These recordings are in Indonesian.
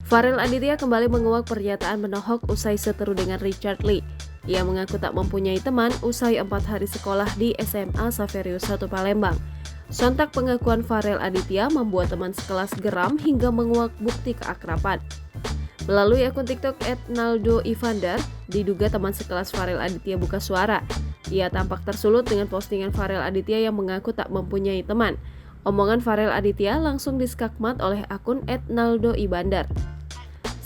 Farel Aditya kembali menguak pernyataan menohok usai seteru dengan Richard Lee. Ia mengaku tak mempunyai teman usai 4 hari sekolah di SMA Saverio 1 Palembang. Sontak pengakuan Farel Aditya membuat teman sekelas geram hingga menguak bukti keakraban. Melalui akun TikTok @naldoivander, diduga teman sekelas Farel Aditya buka suara. Ia tampak tersulut dengan postingan Farel Aditya yang mengaku tak mempunyai teman. Omongan Farel Aditya langsung diskakmat oleh akun @naldoivander.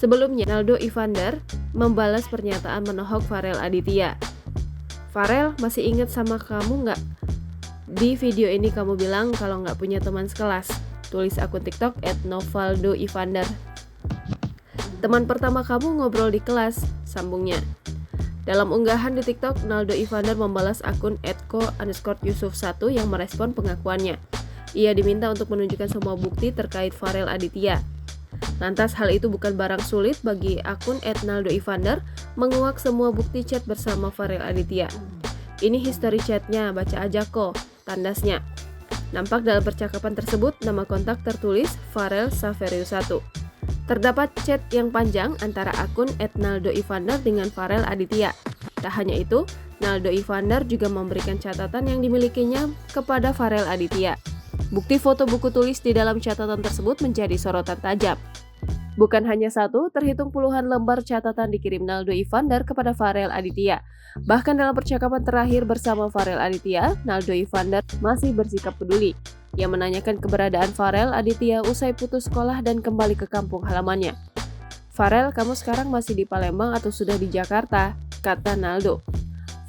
Sebelumnya, Naldo Ivander membalas pernyataan menohok Farel Aditya. "Farel, masih ingat sama kamu nggak? Di video ini kamu bilang kalau nggak punya teman sekelas," tulis akun TikTok @novaldoivander. "Teman pertama kamu ngobrol di kelas," sambungnya. Dalam unggahan di TikTok, Naldo Ivander membalas akun @ko_yusuf1 yang merespon pengakuannya. Ia diminta untuk menunjukkan semua bukti terkait Farel Aditya. Lantas hal itu bukan barang sulit bagi akun @naldoivander menguak semua bukti chat bersama Farel Aditya. "Ini history chatnya, baca aja kok," tandasnya. Nampak dalam percakapan tersebut nama kontak tertulis Farel Saverio 1. Terdapat chat yang panjang antara akun @naldoivander dengan Farel Aditya. Tak hanya itu, Naldoivander juga memberikan catatan yang dimilikinya kepada Farel Aditya. Bukti foto buku tulis di dalam catatan tersebut menjadi sorotan tajam. Bukan hanya satu, terhitung puluhan lembar catatan dikirim Naldo Ivander kepada Farel Aditya. Bahkan dalam percakapan terakhir bersama Farel Aditya, Naldo Ivander masih bersikap peduli. Ia menanyakan keberadaan Farel Aditya usai putus sekolah dan kembali ke kampung halamannya. "Farel, kamu sekarang masih di Palembang atau sudah di Jakarta?" kata Naldo.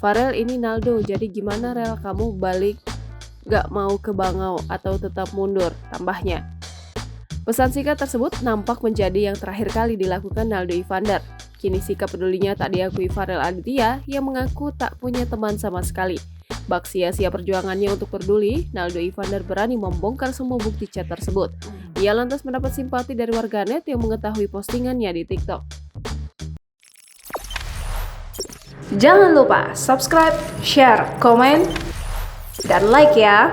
"Farel, ini Naldo, jadi gimana Rel, kamu balik gak mau ke Bangau atau tetap mundur?" tambahnya. Pesan singkat tersebut nampak menjadi yang terakhir kali dilakukan Naldo Ivander. Kini sikap pedulinya tak diakui Farel Aditya yang mengaku tak punya teman sama sekali. Bak sia-sia perjuangannya untuk peduli, Naldo Ivander berani membongkar semua bukti chat tersebut. Ia lantas mendapat simpati dari warganet yang mengetahui postingannya di TikTok. Jangan lupa subscribe, share, komen, dan like ya!